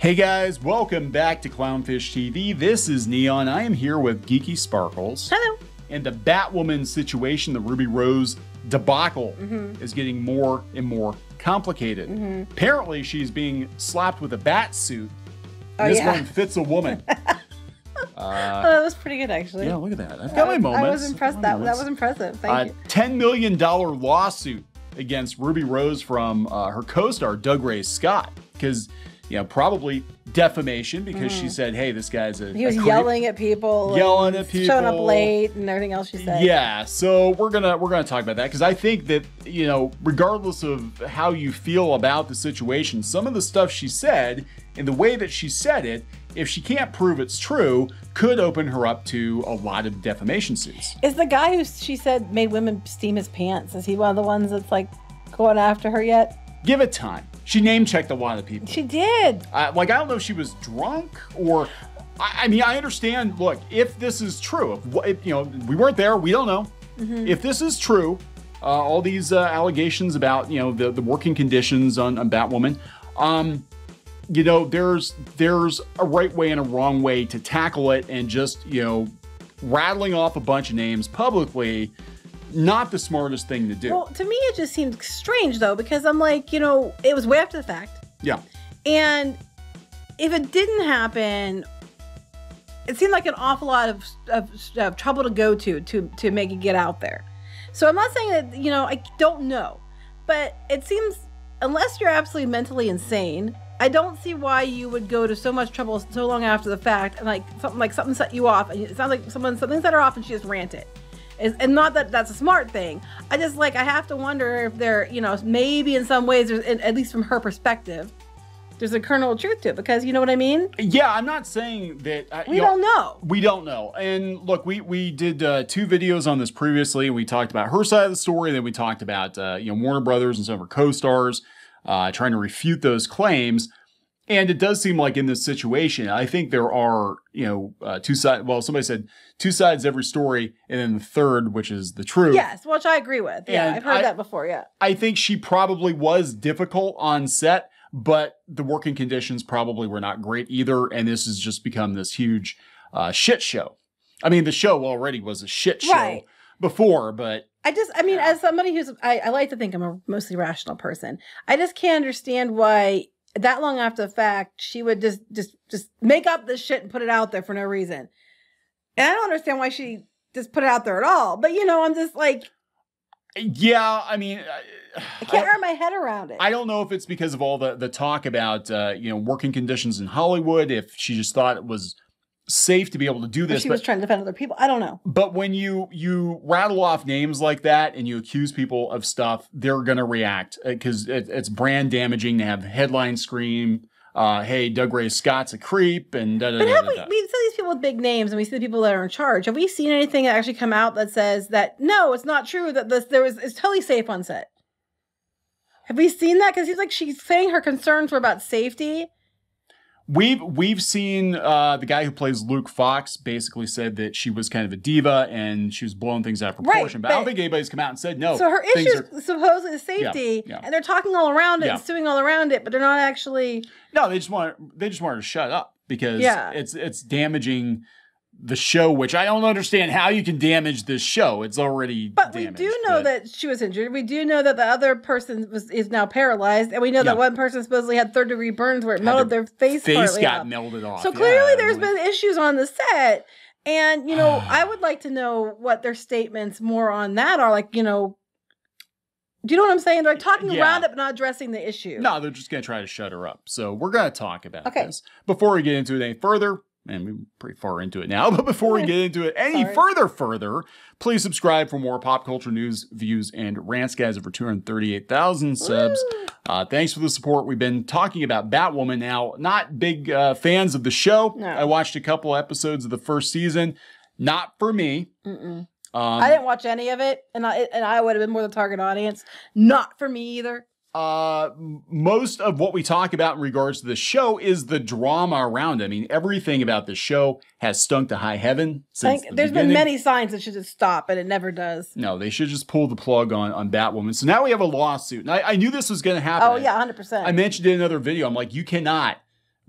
Hey guys, welcome back to Clownfish TV. This is Neon. I am here with Geeky Sparkles. Hello. And the Batwoman situation, the Ruby Rose debacle, is getting more and more complicated. Apparently, she's being slapped with a bat suit. This one fits a woman. That was pretty good, actually. Yeah, look at that. I've got my moments. I was impressed. That was impressive. Thank you. $10 million lawsuit against Ruby Rose from her co-star, Dougray Scott. Because, you know, probably defamation because she said, hey, this guy's He was yelling at people. Yelling at people. Showing up late and everything else she said. Yeah, so we're gonna talk about that because I think that, you know, regardless of how you feel about the situation, some of the stuff she said and the way that she said it, if she can't prove it's true, could open her up to a lot of defamation suits. Is the guy who she said made women steam his pants, is he one of the ones that's like going after her yet? Give it time. She name-checked a lot of people. She did. Like, I don't know if she was drunk or... I mean, I understand, look, if this is true, if, you know, we weren't there, we don't know. If this is true, all these allegations about, you know, the working conditions on Batwoman, you know, there's a right way and a wrong way to tackle it, and just, you know, rattling off a bunch of names publicly, not the smartest thing to do. Well, to me, it just seemed strange, though, because I'm like, you know, it was way after the fact. Yeah. And if it didn't happen, it seemed like an awful lot of trouble to go to make it get out there. So I'm not saying that, you know, I don't know. But it seems, unless you're absolutely mentally insane, I don't see why you would go to so much trouble so long after the fact, and like something set you off, and it sounds like something set her off and she just ranted. And not that that's a smart thing. I just, like, I have to wonder if there, you know, maybe in some ways, there's, at least from her perspective, there's a kernel of truth to it, because you know what I mean? Yeah, I'm not saying that... we don't know. We don't know. And look, we did 2 videos on this previously. We talked about her side of the story, then we talked about, you know, Warner Brothers and some of her co-stars trying to refute those claims. And it does seem like in this situation, I think there are, you know, 2 sides. Well, somebody said 2 sides every story, and then the third, which is the truth. Yes, which I agree with. Yeah, And I've heard that before, yeah. I think she probably was difficult on set, but the working conditions probably were not great either. And this has just become this huge shit show. I mean, the show already was a shit show before, but... I mean, as somebody who's, I like to think I'm a mostly rational person. I just can't understand why that long after the fact, she would just make up this shit and put it out there for no reason. And I don't understand why she just put it out there at all. But, you know, I'm just like... Yeah, I mean... I can't wrap my head around it. I don't know if it's because of all the talk about, you know, working conditions in Hollywood, if she just thought it was safe to be able to do this. Or she was trying to defend other people. I don't know. But when you rattle off names like that and you accuse people of stuff, they're going to react because it's brand damaging to have headlines scream, hey, Dougray Scott's a creep, and da da da. But we see these people with big names and we see the people that are in charge. Have we seen anything that actually come out that says that, no, it's not true, that it's totally safe on set? Have we seen that? Because he's like, she's saying her concerns were about safety. We've seen the guy who plays Luke Fox basically said that she was kind of a diva and she was blowing things out of proportion. But I don't think anybody's come out and said no. So her issue is supposedly safety, and they're talking all around it and suing all around it, but they're not actually. No, they just want her to shut up because it's damaging the show, which I don't understand how you can damage this show. It's already damaged. We do know that she was injured. We do know that the other person is now paralyzed, and we know that one person supposedly had 3rd-degree burns where it melted their face got melted off. So clearly there's been issues on the set, and, you know, I would like to know what their statements more on that are. Like, you know, do you know what I'm saying? They're talking around it, but not addressing the issue. No, they're just going to try to shut her up. So we're going to talk about this. Before we get into it any further, and we're pretty far into it now, but before we get into it any further, please subscribe for more pop culture news, views, and rants, guys. Over 238,000 subs. Thanks for the support. We've been talking about Batwoman now. Not big fans of the show. No. I watched a couple episodes of the first season. Not for me. I didn't watch any of it, and I would have been more the target audience. Not for me either. Most of what we talk about in regards to the show is the drama around it. I mean, everything about the show has stunk to high heaven since the there's been many signs it should just stop, and it never does. No, they should just pull the plug on Batwoman. So now we have a lawsuit. And I knew this was going to happen. Oh, yeah, 100%. I mentioned it in another video. I'm like, you cannot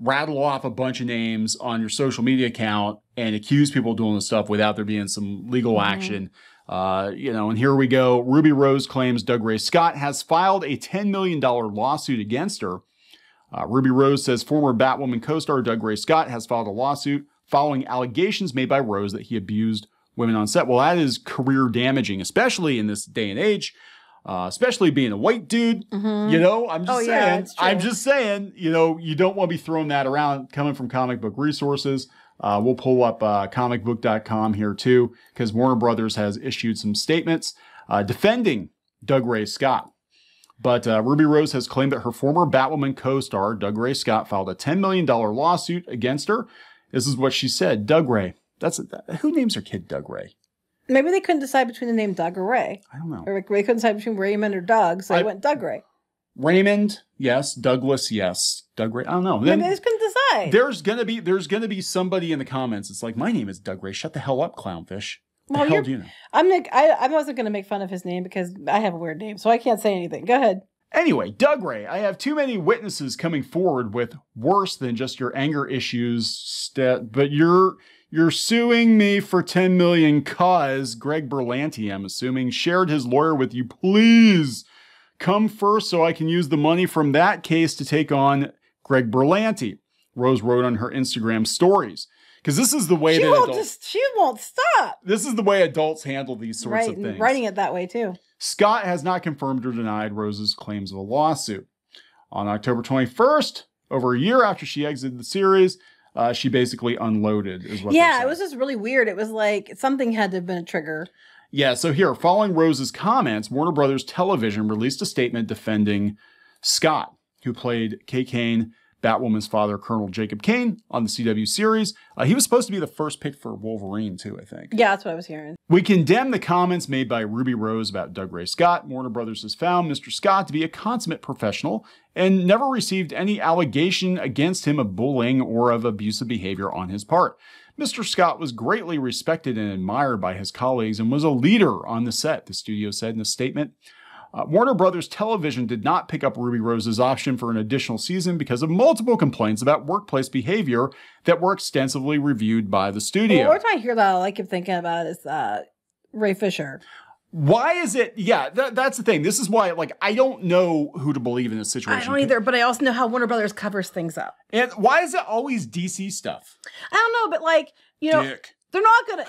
rattle off a bunch of names on your social media account and accuse people of doing this stuff without there being some legal action. And here we go. Ruby Rose claims Doug Ray Scott has filed a $10 million lawsuit against her. Ruby Rose says former Batwoman co-star Doug Ray Scott has filed a lawsuit following allegations made by Rose that he abused women on set. Well, that is career damaging, especially in this day and age, especially being a white dude. I'm just saying, you don't want to be throwing that around coming from Comic Book Resources. We'll pull up comicbook.com here too, because Warner Brothers has issued some statements defending Doug Ray Scott. But Ruby Rose has claimed that her former Batwoman co-star, Doug Ray Scott, filed a $10 million lawsuit against her. This is what she said. Doug Ray. Who names their kid Doug Ray? Maybe they couldn't decide between the name Doug or Ray. I don't know. Or they couldn't decide between Raymond or Doug, so they went Doug Ray. Raymond, yes. Douglas, yes. Doug Ray. I don't know. Maybe they just couldn't decide. There's gonna be somebody in the comments. It's like, my name is Doug Ray. Shut the hell up, clownfish. The well, hell do you know? I wasn't going to make fun of his name because I have a weird name, so I can't say anything. Go ahead. Anyway, Doug Ray, I have too many witnesses coming forward with worse than just your anger issues, but you're suing me for $10 million cause Greg Berlanti, I'm assuming, shared his lawyer with you. Please come first so I can use the money from that case to take on Greg Berlanti, Rose wrote on her Instagram stories. Because this is the way she won't stop. This is the way adults handle these sorts of things. Writing it that way too. Scott has not confirmed or denied Rose's claims of a lawsuit. On October 21st, over a year after she exited the series, she basically unloaded, is what it was just really weird. It was like something had to have been a trigger. Yeah, so here, following Rose's comments, Warner Brothers Television released a statement defending Scott, who played Kay Kane, Batwoman's father, Colonel Jacob Kane, on the CW series. He was supposed to be the first pick for Wolverine, too, I think. Yeah, that's what I was hearing. We condemn the comments made by Ruby Rose about Doug Ray Scott. Warner Brothers has found Mr. Scott to be a consummate professional and never received any allegation against him of bullying or of abusive behavior on his part. Mr. Scott was greatly respected and admired by his colleagues and was a leader on the set, the studio said in a statement. Warner Brothers Television did not pick up Ruby Rose's option for an additional season because of multiple complaints about workplace behavior that were extensively reviewed by the studio. Well, every time I hear that, all I keep thinking about is Ray Fisher. Why is it? Yeah, that's the thing. This is why, I don't know who to believe in this situation. I don't either, but I also know how Warner Brothers covers things up. And why is it always DC stuff? I don't know, but Dick. They're not gonna.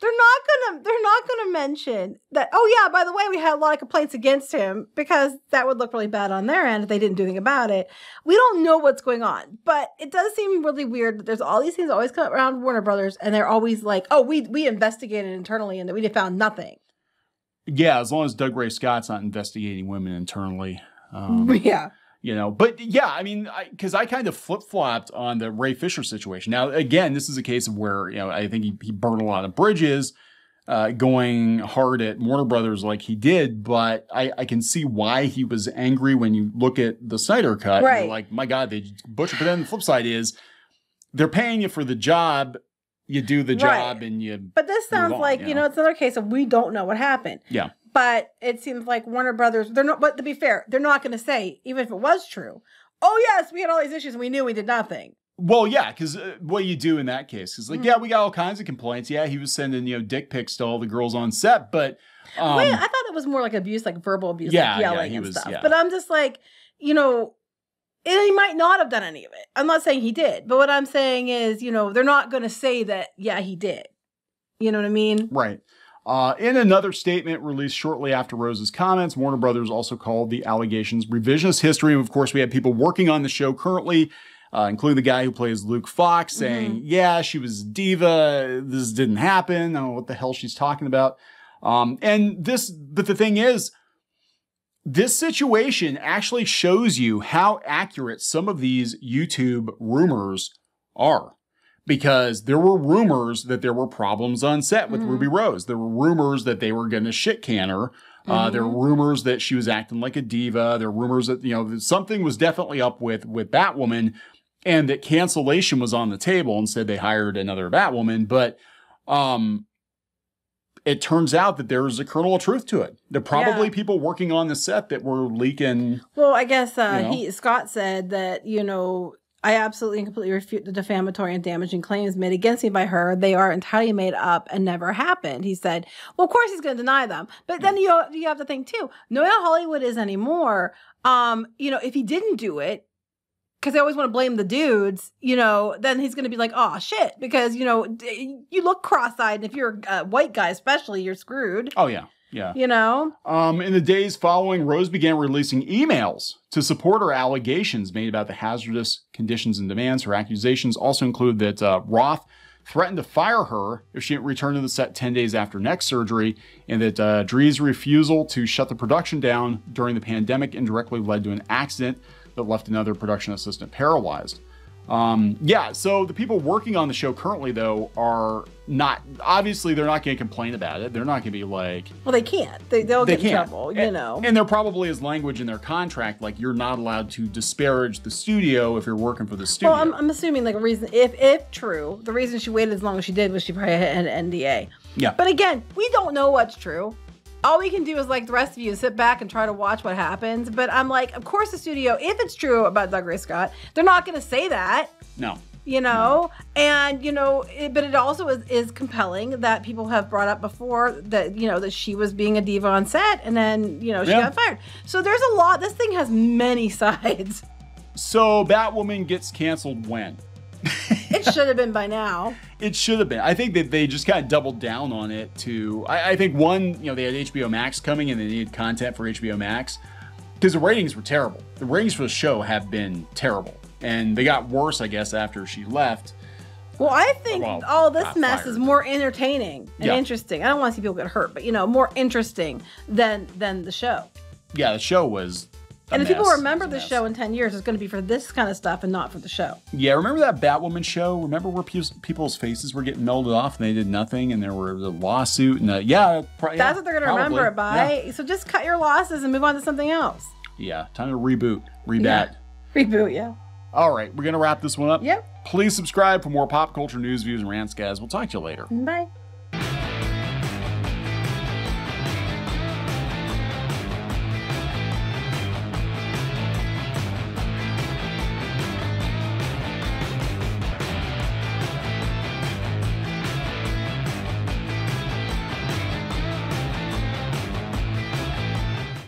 They're not gonna mention that, oh yeah, by the way, we had a lot of complaints against him, because that would look really bad on their end if they didn't do anything about it. We don't know what's going on, but it does seem really weird that there's all these things always come around Warner Brothers, and they're always like, oh, we investigated internally and that we found nothing. Yeah, as long as Doug Ray Scott's not investigating women internally. Yeah. But yeah, I mean, because I kind of flip-flopped on the Ray Fisher situation. Now, again, this is a case of where, I think he burned a lot of bridges going hard at Warner Brothers like he did, but I can see why he was angry when you look at the Snyder Cut. Right. You're like, my God, they butchered. But then the flip side is they're paying you for the job. You do the job and you. But this sounds like, it's another case of we don't know what happened. Yeah. But it seems like Warner Brothers, they're not, but to be fair, they're not going to say, even if it was true, oh yes, we had all these issues and we knew we did nothing. Well, yeah, because what you do in that case is yeah, we got all kinds of complaints. Yeah, he was sending, dick pics to all the girls on set, but. Wait, I thought it was more like abuse, like verbal abuse, like yelling and stuff. Yeah. But I'm just like, and he might not have done any of it. I'm not saying he did, but what I'm saying is, they're not going to say that, yeah, he did. You know what I mean? Right. In another statement released shortly after Rose's comments, Warner Brothers also called the allegations revisionist history. And of course, we have people working on the show currently, including the guy who plays Luke Fox, saying, yeah, she was a diva. This didn't happen. I don't know what the hell she's talking about. But the thing is, this situation actually shows you how accurate some of these YouTube rumors are. Because there were rumors that there were problems on set with Ruby Rose. There were rumors that they were going to shit can her. There were rumors that she was acting like a diva. There were rumors that, that something was definitely up with Batwoman, and that cancellation was on the table. Instead, they hired another Batwoman. But it turns out that there's a kernel of truth to it. There are probably people working on the set that were leaking. Well, I guess Scott said that, I absolutely and completely refute the defamatory and damaging claims made against me by her. They are entirely made up and never happened. He said, well, of course he's going to deny them. But then you have to think too, knowing how Hollywood is anymore, if he didn't do it, because they always want to blame the dudes, then he's going to be like, oh, shit. Because, you look cross-eyed. And if you're a white guy especially, you're screwed. Oh, yeah. Yeah. In the days following, Rose began releasing emails to support her allegations made about the hazardous conditions and demands. Her accusations also include that Roth threatened to fire her if she didn't return to the set 10 days after neck surgery, and that Dree's refusal to shut the production down during the pandemic indirectly led to an accident that left another production assistant paralyzed. So the people working on the show currently, though, are not, obviously they're not going to complain about it. They're not going to be like... Well, they can't. They'll get in trouble, And there probably is language in their contract, like you're not allowed to disparage the studio if you're working for the studio. Well, I'm assuming like a reason, if true, the reason she waited as long as she did was she probably had an NDA. Yeah. But again, we don't know what's true. All we can do is, like the rest of you, sit back and try to watch what happens. But I'm like, of course the studio, if it's true about Dougray Scott, they're not going to say that. No. And, but it also is compelling that people have brought up before that, that she was being a diva on set and then, she got fired. So there's a lot. This thing has many sides. So Batwoman gets canceled when? It should have been by now. It should have been. I think that they just kind of doubled down on it to, I think one, they had HBO Max coming and they needed content for HBO Max because the ratings were terrible. The ratings for the show have been terrible. And they got worse, I guess, after she left. Well, I think all this mess is more entertaining and interesting. I don't want to see people get hurt, but, more interesting than the show. Yeah, the show was And if people remember the show in 10 years, it's going to be for this kind of stuff and not for the show. Yeah, remember that Batwoman show? Remember where people's faces were getting melted off and they did nothing and there was a lawsuit? And that's what they're going to remember it by. Yeah. So just cut your losses and move on to something else. Yeah, time to reboot, rebat. Yeah. Reboot, yeah. All right, we're going to wrap this one up. Yep. Please subscribe for more pop culture news, views, and rants, guys. We'll talk to you later. Bye.